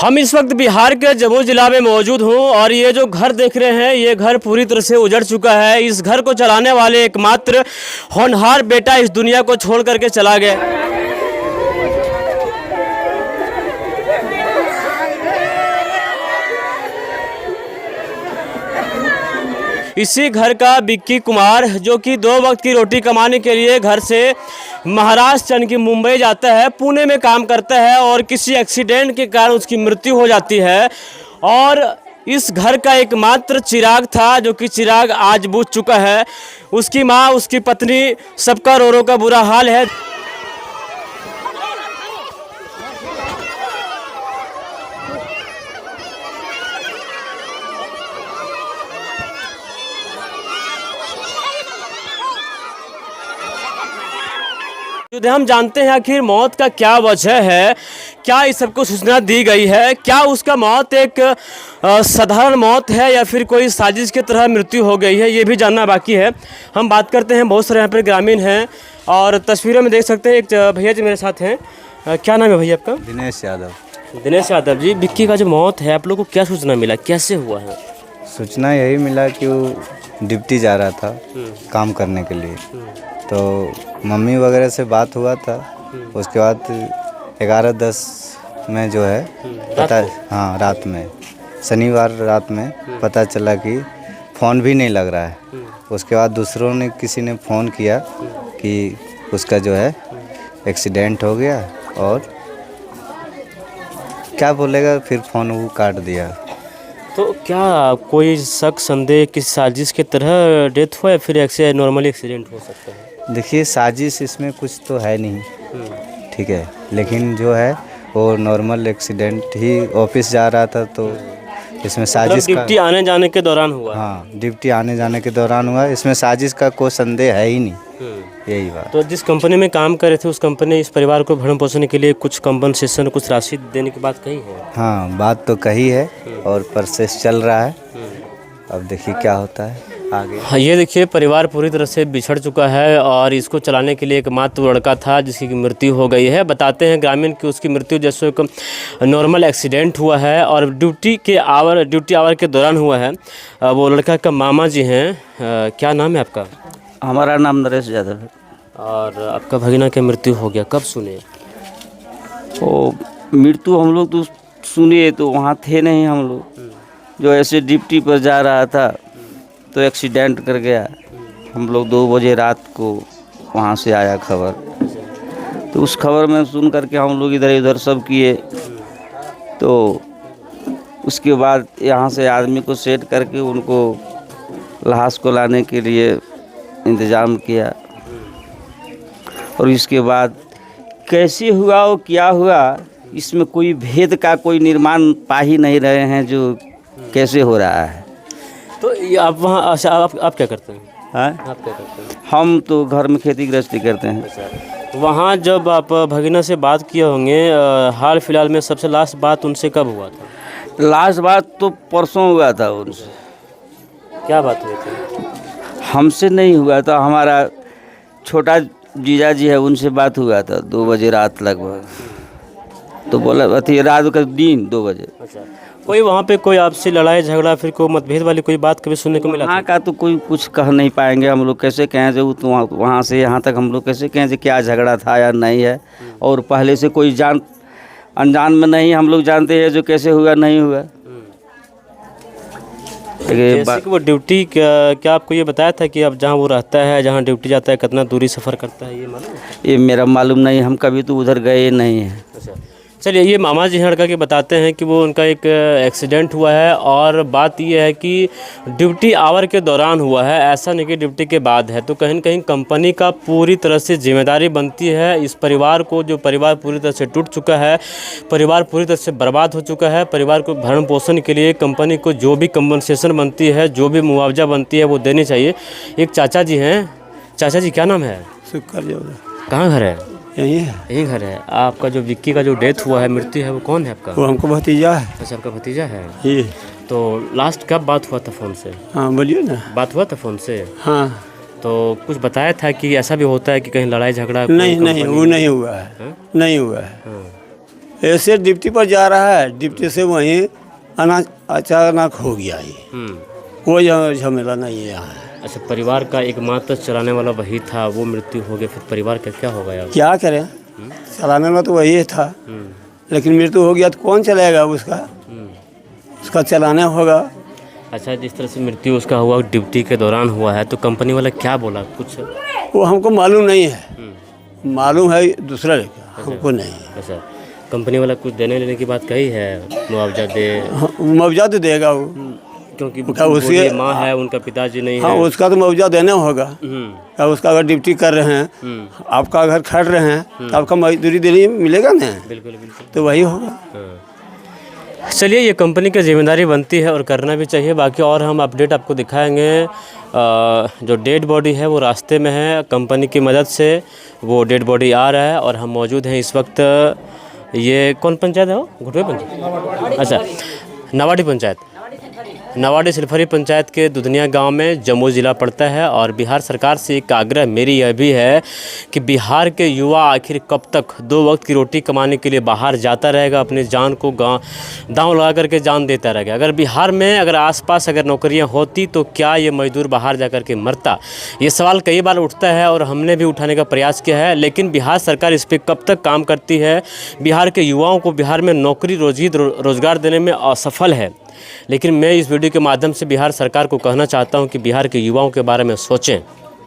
हम इस वक्त बिहार के जमुई जिला में मौजूद हूँ और ये जो घर देख रहे हैं ये घर पूरी तरह से उजड़ चुका है। इस घर को चलाने वाले एकमात्र होनहार बेटा इस दुनिया को छोड़ करके चला गया। इसी घर का विक्की कुमार जो कि 2 वक्त की रोटी कमाने के लिए घर से महाराष्ट्र यानी कि मुंबई जाता है, पुणे में काम करता है और किसी एक्सीडेंट के कारण उसकी मृत्यु हो जाती है। और इस घर का एकमात्र चिराग था जो कि चिराग आज बुझ चुका है। उसकी माँ, उसकी पत्नी, सबका रो रो का बुरा हाल है। हम जानते हैं आखिर मौत का क्या वजह है, क्या इस सबको सूचना दी गई है, क्या उसका मौत एक साधारण मौत है या फिर कोई साजिश की तरह मृत्यु हो गई है, ये भी जानना बाकी है। हम बात करते हैं, बहुत सारे यहाँ पर ग्रामीण हैं और तस्वीरों में देख सकते हैं एक भैया जी मेरे साथ हैं। क्या नाम है भैया आपका? दिनेश यादव। दिनेश यादव जी, विक्की का जो मौत है आप लोग को क्या सूचना मिला, कैसे हुआ है? सूचना यही मिला कि वो ड्यूटी जा रहा था काम करने के लिए, तो मम्मी वगैरह से बात हुआ था। उसके बाद 11:10 में जो है पता, हाँ रात में, शनिवार रात में पता चला कि फ़ोन भी नहीं लग रहा है। उसके बाद दूसरों ने, किसी ने फ़ोन किया कि उसका जो है एक्सीडेंट हो गया, और क्या बोलेगा, फिर फ़ोन वो काट दिया। तो क्या कोई शक संदेह किसी साजिश की तरह डेथ हुआ या फिर ऐसे नॉर्मली एक्सीडेंट हो सकता है? देखिए, साजिश इसमें कुछ तो है नहीं, ठीक है, लेकिन जो है वो नॉर्मल एक्सीडेंट ही। ऑफिस जा रहा था तो इसमें साजिश का, ड्यूटी आने जाने के दौरान हुआ? हाँ, ड्यूटी आने जाने के दौरान हुआ। इसमें साजिश का कोई संदेह है ही नहीं, यही बात। तो जिस कंपनी में काम कर रहे थे उस कंपनी ने इस परिवार को भरण पोषण के लिए कुछ कंपनसेशन, कुछ राशि देने की बात कही है? हाँ, बात तो कही है और प्रोसेस चल रहा है। अब देखिए क्या होता है आगे। हाँ, ये देखिए परिवार पूरी तरह से बिछड़ चुका है और इसको चलाने के लिए एकमात्र लड़का था जिसकी मृत्यु हो गई है। बताते हैं ग्रामीण की उसकी मृत्यु जैसे एक नॉर्मल एक्सीडेंट हुआ है और ड्यूटी आवर के दौरान हुआ है। वो लड़का का मामा जी हैं। क्या नाम है आपका? हमारा नाम नरेश यादव है। और आपका भगीना की मृत्यु हो गया, कब सुने? वो मृत्यु हम लोग तो सुने तो वहाँ थे नहीं हम लोग, जो ऐसे ड्यूटी पर जा रहा था तो एक्सीडेंट कर गया। हम लोग 2 बजे रात को वहाँ से आया खबर, तो उस खबर में सुन करके हम लोग इधर उधर सब किए। तो उसके बाद यहाँ से आदमी को सेट करके उनको लाश को लाने के लिए इंतज़ाम किया। और इसके बाद कैसे हुआ वो क्या हुआ, इसमें कोई भेद का कोई निर्माण पा ही नहीं रहे हैं जो कैसे हो रहा है। तो ये आप वहाँ, अच्छा आप क्या करते हैं? हाँ, आप क्या करते हैं? हम तो घर में खेती गृहस्थी करते हैं। वहाँ जब आप भगीना से बात किए होंगे, हाल फिलहाल में सबसे लास्ट बात उनसे कब हुआ था? लास्ट बात तो परसों हुआ था उनसे। क्या बात हुई थी? हमसे नहीं हुआ था, हमारा छोटा जीजा जी है उनसे बात हुआ था 2 बजे रात लगभग। तो बोला अथी रात का दिन 2 बजे। अच्छा, कोई वहाँ पे कोई आपसे लड़ाई झगड़ा फिर कोई मतभेद वाली कोई बात कभी सुनने को मिला? वहाँ का तो कोई कुछ कह नहीं पाएंगे हम लोग, कैसे कहें जो तो वहाँ से यहाँ तक हम लोग कैसे कहें क्या झगड़ा था या नहीं है। और पहले से कोई अनजान में नहीं हम लोग जानते हैं जो कैसे हुआ नहीं हुआ। जैसे कि वो ड्यूटी क्या आपको ये बताया था कि अब जहाँ वो रहता है, जहाँ ड्यूटी जाता है, कितना दूरी सफ़र करता है, ये मालूम है? ये मेरा मालूम नहीं, हम कभी तो उधर गए नहीं हैं। अच्छा, चलिए ये मामा जी लड़का के बताते हैं कि वो उनका एक एक्सीडेंट हुआ है और बात ये है कि ड्यूटी आवर के दौरान हुआ है, ऐसा नहीं कि ड्यूटी के बाद है। तो कहीं न कहीं कंपनी का पूरी तरह से जिम्मेदारी बनती है इस परिवार को, जो परिवार पूरी तरह से टूट चुका है, परिवार पूरी तरह से बर्बाद हो चुका है। परिवार को भरण पोषण के लिए कंपनी को जो भी कंपनसेशन बनती है, जो भी मुआवजा बनती है वो देनी चाहिए। एक चाचा जी हैं। चाचा जी क्या नाम है? कहाँ घर है? यही घर है। आपका जो विक्की का जो डेथ हुआ है, मृत्यु है, वो कौन है आपका? वो हमको भतीजा है। अच्छा, आपका भतीजा है। ये तो लास्ट कब बात हुआ था फ़ोन से? हाँ बोलिए ना। बात हुआ था फ़ोन से? हाँ, तो कुछ बताया था कि ऐसा भी होता है कि कहीं लड़ाई झगड़ा? नहीं नहीं, वो नहीं हुआ है। नहीं हुआ है। ऐसे डिप्टी पर जा रहा है, डिप्टी से वहीं अचानक हो गया ये। कोई झमेला नहीं है यहाँ। अच्छा, परिवार का एकमात्र चलाने वाला वही था, वो मृत्यु हो गया, फिर परिवार का क्या होगा यार? क्या करें, चलाने में तो वही था, लेकिन मृत्यु हो गया तो कौन चलाएगा उसका? उसका चलाना होगा। अच्छा, जिस तरह से मृत्यु उसका हुआ ड्यूटी के दौरान हुआ है, तो कंपनी वाला क्या बोला कुछ? वो हमको मालूम नहीं है, मालूम है दूसरा लेकर, हमको नहीं। अच्छा, कंपनी वाला कुछ देने लेने की बात कही है, मुआवजा दे? मुआवजा तो देगा वो, क्योंकि उसकी माँ है, उनका पिताजी नहीं हाँ, है। उसका तो मुआवजा देना होगा। उसका अगर ड्यूटी कर रहे हैं, आपका घर खट रहे हैं, तो आपका मजदूरी देने मिलेगा ना। बिल्कुल बिल्कुल, तो वही होगा। चलिए, ये कंपनी की जिम्मेदारी बनती है और करना भी चाहिए। बाकी और हम अपडेट आपको दिखाएंगे। जो डेड बॉडी है वो रास्ते में है, कंपनी की मदद से वो डेड बॉडी आ रहा है और हम मौजूद हैं इस वक्त। ये कौन पंचायत है? वो घुटवे पंचायत, अच्छा नवाडी पंचायत, नवाडी सिलफरी पंचायत के दुधनिया गांव में जमुई ज़िला पड़ता है। और बिहार सरकार से एक आग्रह मेरी यह भी है कि बिहार के युवा आखिर कब तक 2 वक्त की रोटी कमाने के लिए बाहर जाता रहेगा, अपनी जान को दांव लगा करके जान देता रहेगा? अगर बिहार में अगर आसपास अगर नौकरियां होती तो क्या ये मजदूर बाहर जा कर के मरता? ये सवाल कई बार उठता है और हमने भी उठाने का प्रयास किया है, लेकिन बिहार सरकार इस पर कब तक काम करती है? बिहार के युवाओं को बिहार में नौकरी रोजगार देने में असफल है। लेकिन मैं इस वीडियो के माध्यम से बिहार सरकार को कहना चाहता हूं कि बिहार के युवाओं के बारे में सोचें।